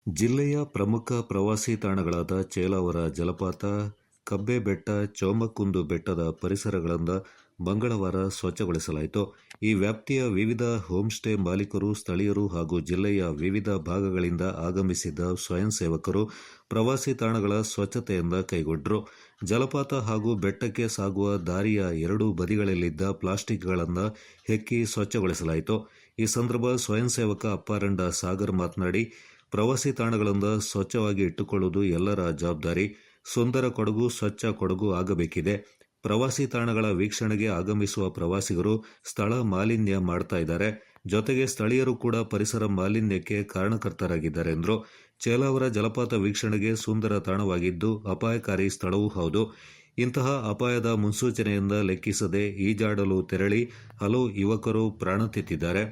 ಜಿಲ್ಲೆಯ ಪ್ರಮುಖ ಪ್ರವಾಸಿ ತಾಣಗಳಾದ ಚೇಲಾವರ ಜಲಪಾತ, ಕಬ್ಬೆ ಬೆಟ್ಟ, ಚೋಮಕುಂದು ಬೆಟ್ಟದ ಪರಿಸರಗಳನ್ನು ಮಂಗಳವಾರ ಸ್ವಚ್ಛಗೊಳಿಸಲಾಯಿತು. ಈ ವ್ಯಾಪ್ತಿಯ ವಿವಿಧ ಹೋಂಸ್ಟೇ ಮಾಲೀಕರು, ಸ್ಥಳೀಯರು ಹಾಗೂ ಜಿಲ್ಲೆಯ ವಿವಿಧ ಭಾಗಗಳಿಂದ ಆಗಮಿಸಿದ್ದ ಸ್ವಯಂ ಸೇವಕರು ಪ್ರವಾಸಿ ತಾಣಗಳ ಸ್ವಚ್ಛತೆಯಿಂದ ಕೈಗೊಂಡರು. ಜಲಪಾತ ಹಾಗೂ ಬೆಟ್ಟಕ್ಕೆ ಸಾಗುವ ದಾರಿಯ ಎರಡೂ ಬದಿಗಳಲ್ಲಿದ್ದ ಪ್ಲಾಸ್ಟಿಕ್ಗಳನ್ನು ಹೆಕ್ಕಿ ಸ್ವಚ್ಛಗೊಳಿಸಲಾಯಿತು. ಈ ಸಂದರ್ಭ ಸ್ವಯಂ ಸೇವಕ ಅಪ್ಪಾರಂಡ ಸಾಗರ್ ಮಾತನಾಡಿ, ಪ್ರವಾಸಿ ತಾಣಗಳನ್ನು ಸ್ವಚ್ಛವಾಗಿ ಇಟ್ಟುಕೊಳ್ಳುವುದು ಎಲ್ಲರ ಜವಾಬ್ದಾರಿ. ಸುಂದರ ಕೊಡಗು ಸ್ವಚ್ಛ ಕೊಡಗು ಆಗಬೇಕಿದೆ. ಪ್ರವಾಸಿ ತಾಣಗಳ ವೀಕ್ಷಣೆಗೆ ಆಗಮಿಸುವ ಪ್ರವಾಸಿಗರು ಸ್ಥಳ ಮಾಲಿನ್ಯ ಮಾಡ್ತಾ ಇದ್ದಾರೆ. ಜೊತೆಗೆ ಸ್ಥಳೀಯರು ಕೂಡ ಪರಿಸರ ಮಾಲಿನ್ಯಕ್ಕೆ ಕಾರಣಕರ್ತರಾಗಿದ್ದಾರೆ ಎಂದರು. ಚೇಲಾವರ ಜಲಪಾತ ವೀಕ್ಷಣೆಗೆ ಸುಂದರ ತಾಣವಾಗಿದ್ದು ಅಪಾಯಕಾರಿ ಸ್ಥಳವೂ ಹೌದು. ಇಂತಹ ಅಪಾಯದ ಮುನ್ಸೂಚನೆಯಿಂದ ಲೆಕ್ಕಿಸದೆ ಈಜಾಡಲು ತೆರಳಿ ಹಲವು ಯುವಕರು ಪ್ರಾಣ ತೆತ್ತಿದ್ದಾರೆ.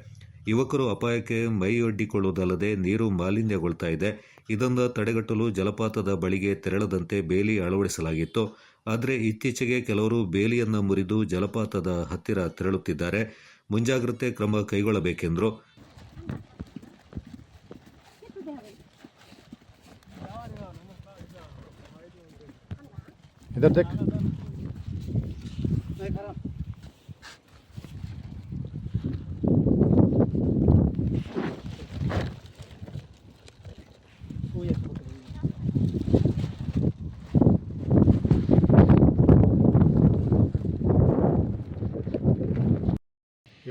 ಯುವಕರು ಅಪಾಯಕ್ಕೆ ಮೈಯೊಡ್ಡಿಕೊಳ್ಳುವುದಲ್ಲದೆ ನೀರು ಮಾಲಿನ್ಯಗೊಳ್ತಾ ಇದೆ. ಇದನ್ನು ತಡೆಗಟ್ಟಲು ಜಲಪಾತದ ಬಳಿಗೆ ತೆರಳದಂತೆ ಬೇಲಿ ಅಳವಡಿಸಲಾಗಿತ್ತು. ಆದರೆ ಇತ್ತೀಚೆಗೆ ಕೆಲವರು ಬೇಲಿಯನ್ನು ಮುರಿದು ಜಲಪಾತದ ಹತ್ತಿರ ತೆರಳುತ್ತಿದ್ದಾರೆ. ಮುಂಜಾಗ್ರತೆ ಕ್ರಮ ಕೈಗೊಳ್ಳಬೇಕೆಂದರು.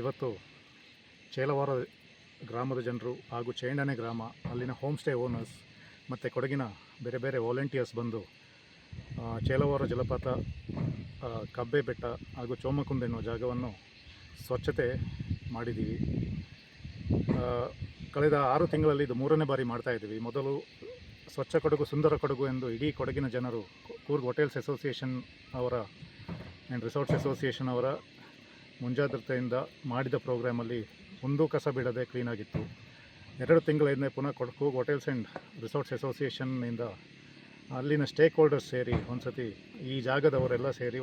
ಇವತ್ತು ಚೇಲಾವರ ಗ್ರಾಮದ ಜನರು ಹಾಗೂ ಚೇಂಡನೆ ಗ್ರಾಮ, ಅಲ್ಲಿನ ಹೋಮ್ ಸ್ಟೇ ಓನರ್ಸ್ ಮತ್ತು ಕೊಡಗಿನ ಬೇರೆ ಬೇರೆ ವಾಲಂಟಿಯರ್ಸ್ ಬಂದು ಚೇಲಾವರ ಜಲಪಾತ, ಕಬ್ಬೆ ಬೆಟ್ಟ ಹಾಗೂ ಚೋಮಕುಂದ ಎನ್ನುವ ಜಾಗವನ್ನು ಸ್ವಚ್ಛತೆ ಮಾಡಿದ್ದೀವಿ. ಕಳೆದ 6 ತಿಂಗಳಲ್ಲಿ ಇದು 3ನೇ ಬಾರಿ ಮಾಡ್ತಾಯಿದ್ದೀವಿ. ಮೊದಲು ಸ್ವಚ್ಛ ಕೊಡಗು ಸುಂದರ ಕೊಡಗು ಎಂದು ಇಡೀ ಕೊಡಗಿನ ಜನರು ಕೂರ್ಗ್ ಹೋಟೆಲ್ಸ್ ಅಸೋಸಿಯೇಷನ್ ಅವರ ಆ್ಯಂಡ್ ರಿಸಾರ್ಟ್ಸ್ ಅಸೋಸಿಯೇಷನ್ ಅವರ ಮುಂಜಾಗ್ರತೆಯಿಂದ ಮಾಡಿದ ಪ್ರೋಗ್ರಾಮಲ್ಲಿ ಒಂದೂ ಕಸ ಬಿಡದೆ ಕ್ಲೀನಾಗಿತ್ತು. 2 ತಿಂಗಳಿಂದ ಪುನಃ ಕೂರ್ಗ್ ಹೋಟೆಲ್ಸ್ ಆ್ಯಂಡ್ ರಿಸಾರ್ಟ್ಸ್ ಅಸೋಸಿಯೇಷನ್ನಿಂದ ಅಲ್ಲಿನ ಸ್ಟೇಕ್ ಹೋಲ್ಡರ್ಸ್ ಸೇರಿ ಒಂದು ಸತಿ ಈ ಜಾಗದವರೆಲ್ಲ ಸೇರಿ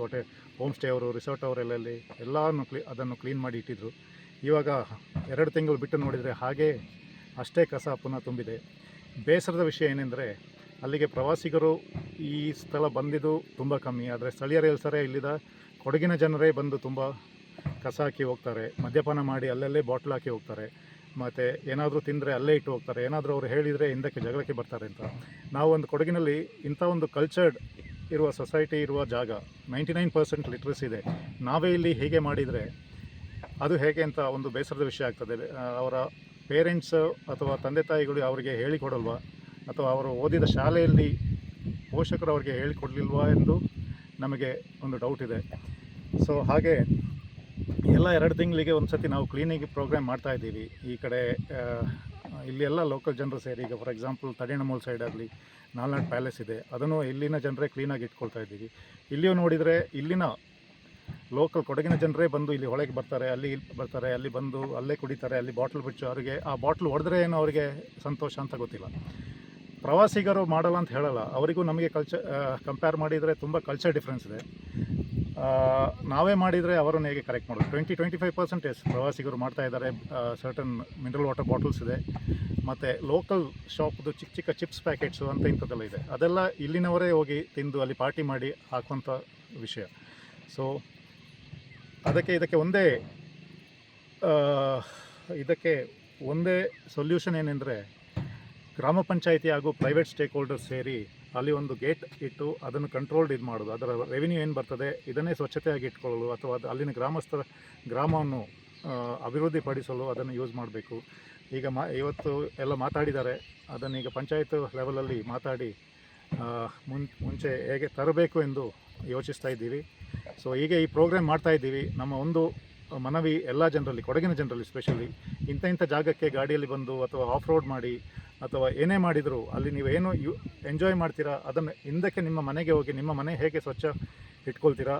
ಹೋಮ್ ಸ್ಟೇ ಅವರು, ರಿಸಾರ್ಟ್ ಅವರೆಲ್ಲ ಎಲ್ಲನೂ ಅದನ್ನು ಕ್ಲೀನ್ ಮಾಡಿ ಇಟ್ಟಿದ್ದರು. ಇವಾಗ 2 ತಿಂಗಳು ಬಿಟ್ಟು ನೋಡಿದರೆ ಹಾಗೇ ಅಷ್ಟೇ ಕಸ ಪುನಃ ತುಂಬಿದೆ. ಬೇಸರದ ವಿಷಯ ಏನೆಂದರೆ, ಅಲ್ಲಿಗೆ ಪ್ರವಾಸಿಗರು ಈ ಸ್ಥಳ ಬಂದಿದ್ದು ತುಂಬ ಕಮ್ಮಿ. ಆದರೆ ಸ್ಥಳೀಯರು ಹೇಳ್ತಾರೆ, ಇಲ್ಲಿದ ಕೊಡಗಿನ ಜನರೇ ಬಂದು ತುಂಬ ಕಸ ಹಾಕಿ ಹೋಗ್ತಾರೆ, ಮದ್ಯಪಾನ ಮಾಡಿ ಅಲ್ಲಲ್ಲೇ ಬಾಟ್ಲ್ ಹಾಕಿ ಹೋಗ್ತಾರೆ, ಮತ್ತು ಏನಾದರೂ ತಿಂದರೆ ಅಲ್ಲೇ ಇಟ್ಟು ಹೋಗ್ತಾರೆ, ಏನಾದರೂ ಅವರು ಹೇಳಿದರೆ ಹಿಂದಕ್ಕೆ ಜಗಳಕ್ಕೆ ಬರ್ತಾರೆ ಅಂತ. ನಾವು ಒಂದು ಕೊಡಗಿನಲ್ಲಿ ಇಂಥ ಒಂದು ಕಲ್ಚರ್ಡ್ ಇರುವ ಸೊಸೈಟಿ ಇರುವ ಜಾಗ, 99% ಲಿಟ್ರಸಿ ಇದೆ. ನಾವೇ ಇಲ್ಲಿ ಹೀಗೆ ಮಾಡಿದರೆ ಅದು ಹೇಗೆ ಅಂತ ಒಂದು ಬೇಸರದ ವಿಷಯ ಆಗ್ತದೆ. ಅವರ ಪೇರೆಂಟ್ಸ್ ಅಥವಾ ತಂದೆ ತಾಯಿಗಳು ಅವರಿಗೆ ಹೇಳಿಕೊಡಲ್ವಾ, ಅಥವಾ ಅವರು ಓದಿದ ಶಾಲೆಯಲ್ಲಿ ಪೋಷಕರು ಅವರಿಗೆ ಹೇಳಿಕೊಡಲಿಲ್ವಾ ಎಂದು ನಮಗೆ ಒಂದು ಡೌಟ್ ಇದೆ. ಸೊ ಹಾಗೆ ಎಲ್ಲ 2 ತಿಂಗಳಿಗೆ ಒಂದು ಸತಿ ನಾವು ಕ್ಲೀನಿಂಗ್ ಪ್ರೋಗ್ರಾಮ್ ಮಾಡ್ತಾಯಿದ್ದೀವಿ. ಈ ಕಡೆ ಇಲ್ಲಿ ಎಲ್ಲ ಲೋಕಲ್ ಜನರು ಸೇರಿ, ಈಗ ಫಾರ್ ಎಕ್ಸಾಂಪಲ್ ತಡಿಯಣಮೂಲ್ ಸೈಡ್ ಆಗಲಿ ನಾಲ್ನಾಡ್ ಪ್ಯಾಲೇಸ್ ಇದೆ, ಅದನ್ನು ಇಲ್ಲಿನ ಜನರೇ ಕ್ಲೀನಾಗಿ ಇಟ್ಕೊಳ್ತಾ ಇದ್ದೀವಿ. ಇಲ್ಲಿಯೂ ನೋಡಿದರೆ ಇಲ್ಲಿನ ಲೋಕಲ್ ಕೊಡಗಿನ ಜನರೇ ಬಂದು ಇಲ್ಲಿ ಹೊಳೆಗೆ ಬರ್ತಾರೆ, ಅಲ್ಲಿ ಬರ್ತಾರೆ, ಅಲ್ಲಿ ಬಂದು ಅಲ್ಲೇ ಕುಡಿತಾರೆ, ಅಲ್ಲಿ ಬಾಟ್ಲ್ ಬಿಚ್ಚು, ಅವರಿಗೆ ಆ ಬಾಟ್ಲ್ ಹೊಡೆದ್ರೆ ಏನೋ ಅವರಿಗೆ ಸಂತೋಷ ಅಂತ ಗೊತ್ತಿಲ್ಲ. ಪ್ರವಾಸಿಗರು ಮಾಡಲ್ಲ ಅಂತ ಹೇಳಲ್ಲ, ಅವರಿಗೂ ನಮಗೆ ಕಂಪೇರ್ ಮಾಡಿದರೆ ತುಂಬ ಕಲ್ಚರ್ ಡಿಫ್ರೆನ್ಸ್ ಇದೆ. ನಾವೇ ಮಾಡಿದರೆ ಅವರನ್ನು ಹೇಗೆ ಕರೆಕ್ಟ್ ಮಾಡೋದು? 20-25% ಪ್ರವಾಸಿಗರು ಮಾಡ್ತಾ ಇದ್ದಾರೆ. ಸರ್ಟನ್ ಮಿನರಲ್ ವಾಟರ್ ಬಾಟಲ್ಸ್ ಇದೆ, ಮತ್ತು ಲೋಕಲ್ ಶಾಪ್ದು ಚಿಕ್ಕ ಚಿಕ್ಕ ಚಿಪ್ಸ್ ಪ್ಯಾಕೆಟ್ಸು ಅಂತ ಇಂಥದ್ದೆಲ್ಲ ಇದೆ. ಅದೆಲ್ಲ ಇಲ್ಲಿನವರೇ ಹೋಗಿ ತಿಂದು ಅಲ್ಲಿ ಪಾರ್ಟಿ ಮಾಡಿ ಹಾಕುವಂಥ ವಿಷಯ. ಸೊ ಇದಕ್ಕೆ ಒಂದೇ ಸೊಲ್ಯೂಷನ್ ಏನೆಂದರೆ, ಗ್ರಾಮ ಪಂಚಾಯಿತಿ ಹಾಗೂ ಪ್ರೈವೇಟ್ ಸ್ಟೇಕ್ ಹೋಲ್ಡರ್ಸ್ ಸೇರಿ ಅಲ್ಲಿ ಒಂದು ಗೇಟ್ ಇಟ್ಟು ಅದನ್ನು ಕಂಟ್ರೋಲ್ಡ್ ಮಾಡೋದು. ಅದರ ರೆವಿನ್ಯೂ ಏನು ಬರ್ತದೆ ಇದನ್ನೇ ಸ್ವಚ್ಛತೆಯಾಗಿ ಇಟ್ಕೊಳ್ಳಲು, ಅಥವಾ ಅಲ್ಲಿನ ಗ್ರಾಮಸ್ಥರ ಗ್ರಾಮವನ್ನು ಅಭಿವೃದ್ಧಿಪಡಿಸಲು ಅದನ್ನು ಯೂಸ್ ಮಾಡಬೇಕು. ಈಗ ಇವತ್ತು ಎಲ್ಲ ಮಾತಾಡಿದ್ದಾರೆ, ಅದನ್ನೀಗ ಪಂಚಾಯತ್ ಲೆವೆಲಲ್ಲಿ ಮಾತಾಡಿ ಮುಂಚೆ ಹೇಗೆ ತರಬೇಕು ಎಂದು ಯೋಚಿಸ್ತಾ ಇದ್ದೀವಿ. ಸೊ ಹೀಗೆ ಈ ಪ್ರೋಗ್ರಾಮ್ ಮಾಡ್ತಾಯಿದ್ದೀವಿ. ನಮ್ಮ ಒಂದು ಮನವಿ ಎಲ್ಲ ಜನರಲ್ಲಿ, ಕೊಡಗಿನ ಜನರಲ್ಲಿ ಸ್ಪೆಷಲಿ, ಇಂಥ ಜಾಗಕ್ಕೆ ಗಾಡಿಯಲ್ಲಿ ಬಂದು ಅಥವಾ ಆಫ್ ರೋಡ್ ಮಾಡಿ ಅಥವಾ ಏನೇ ಮಾಡಿದರೂ ಅಲ್ಲಿ ನೀವೇನು ಎಂಜಾಯ್ ಮಾಡ್ತೀರಾ, ಅದನ್ನು ಹಿಂದಕ್ಕೆ ನಿಮ್ಮ ಮನೆಗೆ ಹೋಗಿ ನಿಮ್ಮ ಮನೆ ಹೇಗೆ ಸ್ವಚ್ಛ ಇಟ್ಕೊಳ್ತೀರಾ,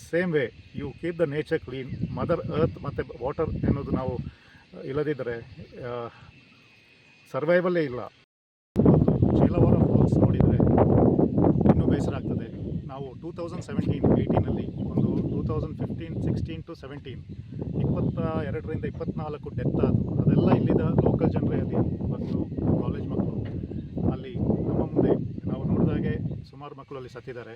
same way you keep the nature clean. Mother earth ಮತ್ತು ವಾಟರ್ ಎನ್ನುವುದು ನಾವು ಇಲ್ಲದಿದ್ದರೆ ಸರ್ವೈವಲ್ಲೇ ಇಲ್ಲ. ಚೇಲಾವರ ಫಾಲ್ಸ್ ನೋಡಿದರೆ ಇನ್ನೂ ಬೇಸರ ಆಗ್ತದೆ. ನಾವು 2017-18 ಒಂದು 2015-16 to 17 22ರಿಂದ 24 ಡೆತ್ ಆದವು. ಅದೆಲ್ಲ ಇಲ್ಲಿದ್ದ ಲೋಕಲ್ ಜನರೇ, ಅಲ್ಲಿ ಮಕ್ಕಳು, ಕಾಲೇಜ್ ಮಕ್ಕಳು ಮಕ್ಕಳಲ್ಲಿ ಸತ್ತಿದ್ದಾರೆ.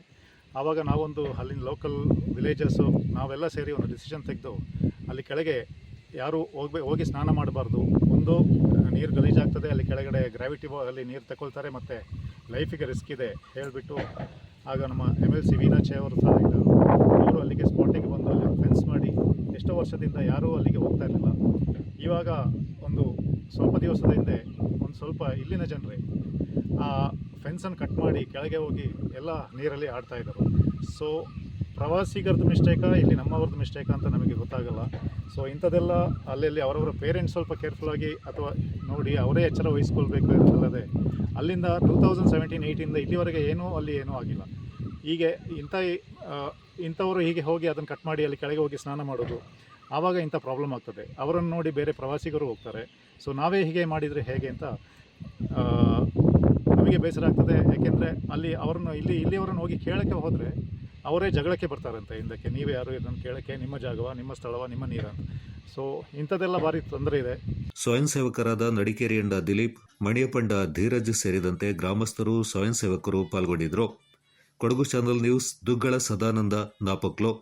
ಆವಾಗ ನಾವೊಂದು ಅಲ್ಲಿನ ಲೋಕಲ್ ವಿಲೇಜಸ್ಸು ನಾವೆಲ್ಲ ಸೇರಿ ಒಂದು ಡಿಸಿಷನ್ ತೆಗೆದು ಅಲ್ಲಿ ಕೆಳಗೆ ಯಾರು ಹೋಗಿ ಸ್ನಾನ ಮಾಡಬಾರ್ದು. ಒಂದು ನೀರು ಗಲೀಜಾಗ್ತದೆ, ಅಲ್ಲಿ ಕೆಳಗಡೆ ಗ್ರಾವಿಟಿ ಅಲ್ಲಿ ನೀರು ತಗೊಳ್ತಾರೆ ಮತ್ತು ಲೈಫಿಗೆ ರಿಸ್ಕ್ ಇದೆ ಹೇಳಿಬಿಟ್ಟು ಆಗ ನಮ್ಮ MLC ವೀನಾಚೆ ಅವರು ಸಹ ಇದ್ದರು. ಅವರು ಅಲ್ಲಿಗೆ ಸ್ಪಾಟಿಗೆ ಬಂದು ಅಲ್ಲಿ ಫೆನ್ಸ್ ಮಾಡಿ ಎಷ್ಟೋ ವರ್ಷದಿಂದ ಯಾರೂ ಅಲ್ಲಿಗೆ ಹೋಗ್ತಾ ಇರಲಿಲ್ಲ. ಇವಾಗ ಒಂದು ಸ್ವಲ್ಪ ದಿವಸದ ಹಿಂದೆ ಒಂದು ಸ್ವಲ್ಪ ಇಲ್ಲಿನ ಜನರೇ ಆ ಫೆನ್ಸನ್ನು ಕಟ್ ಮಾಡಿ ಕೆಳಗೆ ಹೋಗಿ ಎಲ್ಲ ನೀರಲ್ಲಿ ಆಡ್ತಾಯಿದ್ದರು. ಸೊ ಪ್ರವಾಸಿಗರದ್ದು ಮಿಸ್ಟೇಕಾ ಇಲ್ಲಿ ನಮ್ಮವ್ರದ್ದು ಮಿಸ್ಟೇಕಾ ಅಂತ ನಮಗೆ ಗೊತ್ತಾಗಲ್ಲ. ಸೊ ಇಂಥದ್ದೆಲ್ಲ ಅಲ್ಲಲ್ಲಿ ಅವರವರ ಪೇರೆಂಟ್ಸ್ ಸ್ವಲ್ಪ ಕೇರ್ಫುಲ್ಲಾಗಿ ಅಥವಾ ನೋಡಿ ಅವರೇ ಎಚ್ಚರ ವಹಿಸ್ಕೊಳ್ಬೇಕು ಇರೋದಲ್ಲದೆ ಅಲ್ಲಿಂದ 2017-18 ಇಲ್ಲಿವರೆಗೆ ಏನೂ ಆಗಿಲ್ಲ. ಹೀಗೆ ಇಂಥವರು ಹೀಗೆ ಹೋಗಿ ಅದನ್ನು ಕಟ್ ಮಾಡಿ ಅಲ್ಲಿ ಕೆಳಗೆ ಹೋಗಿ ಸ್ನಾನ ಮಾಡೋದು, ಆವಾಗ ಇಂಥ ಪ್ರಾಬ್ಲಮ್ ಆಗ್ತದೆ. ಅವರನ್ನು ನೋಡಿ ಬೇರೆ ಪ್ರವಾಸಿಗರು ಹೋಗ್ತಾರೆ. ಸೊ ನಾವೇ ಹೀಗೆ ಮಾಡಿದರೆ ಹೇಗೆ ಅಂತ ನಮಗೆ ಬೇಸರ ಆಗ್ತದೆ. ಯಾಕೆಂದರೆ ಅಲ್ಲಿ ಅವರನ್ನು ಇಲ್ಲಿಯವರನ್ನು ಹೋಗಿ ಕೇಳೋಕ್ಕೆ ಹೋದರೆ ಅವರೇ ಜಗಳಕ್ಕೆ ಬರ್ತಾರಂತೆ ಹಿಂದಕ್ಕೆ, ನೀವೇ ಯಾರು ಇದನ್ನು ಕೇಳೋಕ್ಕೆ, ನಿಮ್ಮ ಜಾಗವ, ನಿಮ್ಮ ಸ್ಥಳವ, ನಿಮ್ಮ ನೀರ ಅಂತ. ಸೊ ಇಂಥದ್ದೆಲ್ಲ ಭಾರಿ ತೊಂದರೆ ಇದೆ. ಸ್ವಯಂ ಸೇವಕರಾದ ನಡಿಕೇರಿಯಂಡ ದಿಲೀಪ್, ಮಣಿಯಪಂಡ ಧೀರಜ್ ಸೇರಿದಂತೆ ಗ್ರಾಮಸ್ಥರು, ಸ್ವಯಂ ಸೇವಕರು ಪಾಲ್ಗೊಂಡಿದ್ದರು. Kodagu channel news, Duggala Sadananda, Napoklu.